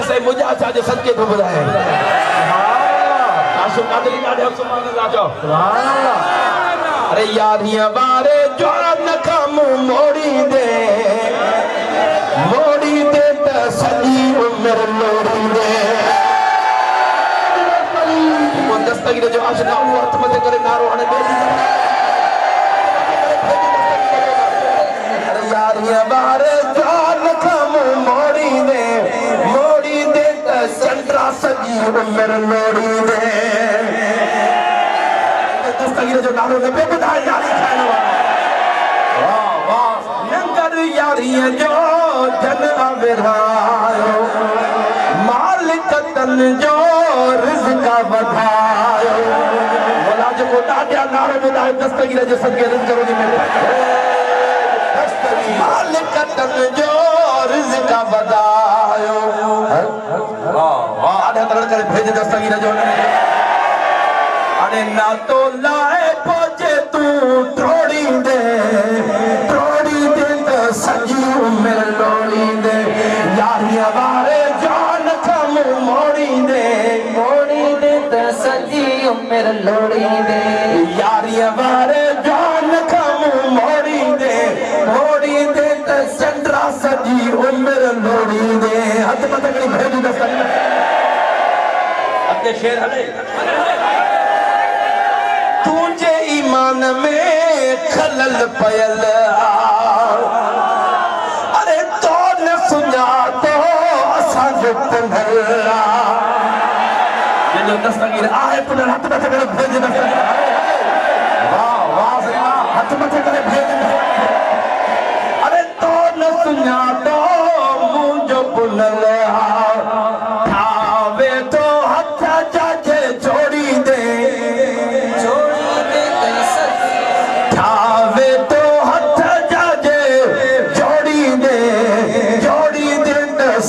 से मुझे अच्छा जो सदके तो बुधाए आशु कादरी का ढेर सुभान अल्लाह जो अरे यारियां बारे जो नखम मोड़ी दे त सजी उम्र लोड़ी दे वो दस्तगीर जो आशिना वो अर्थ मत करे नारो हने बेली अरे यारियां बारे जो नखम मोड़ी दे त संतरा सजी उम्र लोड़ी दे दस्तगीर जो नारो ने बेबुधाई यारी खाने वाला वाह वाह नंगर यारियां जो जन अविरायो मालिक तन जो रिज़्क़ वधायो बोला जो को डाडिया नारो बुधाए दस्तगीर जो सदके रिज़्क़ करोगी में मालिक तन जो रिज़्क़ वधायो वाह वाह आधे तरह करे भेज दस्तगीर जो अरे ना तो लाए पहुंचे तू थोड़ी दे तो सजी उम्र लोड़ी दे यारियां बारे जान कम मोड़ी दे तो सजी उम्र लोड़ी दे यारियां बारे जान कम मोड़ी दे तो संतरा सजी उम्र लोड़ी दे हद मत करी भेज दस्तगीर अगे शेर हले तुझे ईमान में खलल पयल अरे तो न सुना तो असांज पुनरा ये जो दस्तगीर आए पुनर हाथ में करे भेज दस्तगीर वाह वाह हाथ में करे भेज अरे तो न सुना तो मुझे पुनरा ठावे तो हाथ जाजे जोड़ी दे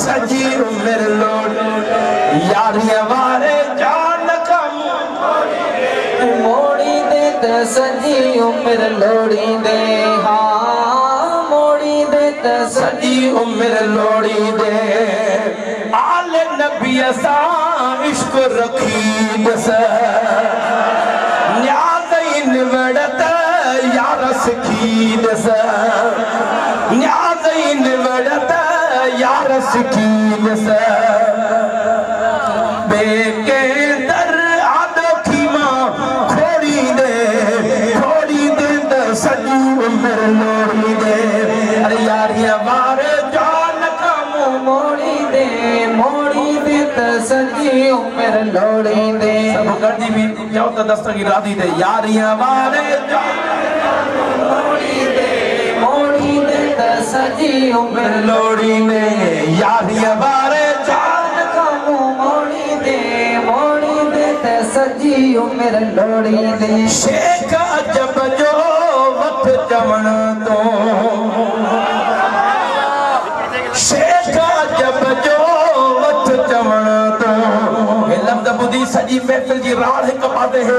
सजी उम्र लोड़ यारियां बारे जान कम मोड़ी दे तो सजी उम्र लोड़ी दे हाँ मोड़ी दे तो सजी उम्र लोड़ी दे आले नबी सा इश्क रखी दस न्याज़ इन वड़त यार सखी दस न्याज़ इन वड़त यार सकीन से बेके दर आदोखी मां खोड़ी दे तो सजी उम्र लोड़ी दे अरे यारियां बारे जान कम मोड़ी दे तो सजी उम्र लोड़ी दे सब गर्दी भी जाओ तो दस्तगीर राधी दे यारियां बारे जान सजी उम्र लोड़ी ने यारियां बारे जान कम मोड़ी दे तो सजी उम्र लोड़ी दे शेख जब जो वक्त जमन तो शेख जब जो वक्त जमन तो लफ्ज़ बुधी सजी महफिल जी रार हिक पाते है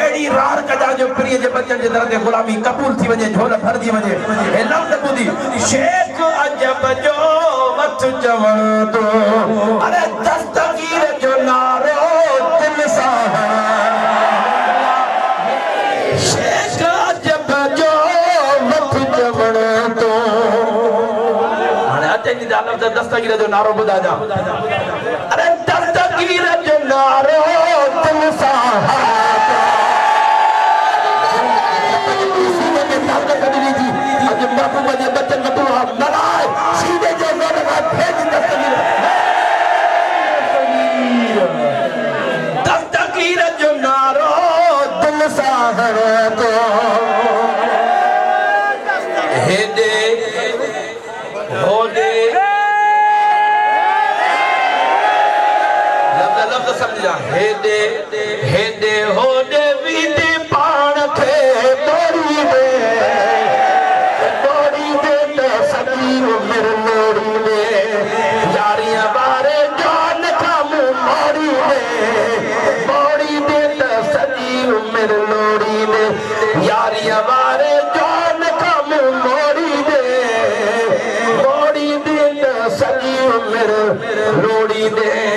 एड़ी रार कजा जो प्रिय जे बचन जे दर ते गुलामी कबूल थी वने झोल भर दी वने ए लफ्ज़ बुधी शेख अजब जो वक्त जमन तो अरे दस्तगीर जो नारो दिल सा शेख अजब जो वक्त जमन तो हाने अते नी दा लफ्ज़ दस्तगीर जो नारो बुधा जा अरे दस्तगीर जो नारो दिल सा बच्चन सीधे जो भेज दस्तगीर जो नारो दिल साहर को हेदे होदे लफ्ज़ समझा हेदे हेदे होदे वीदे पाण खे तोड़ी दे तो सजी उम्र लोड़ी दे यारियां बारे जान कम मोड़ी दे तो सजी उम्र लोड़ी दे यारियां बारे जान कम मोड़ी दे तो सजी उम्र मेरे लोड़ी दे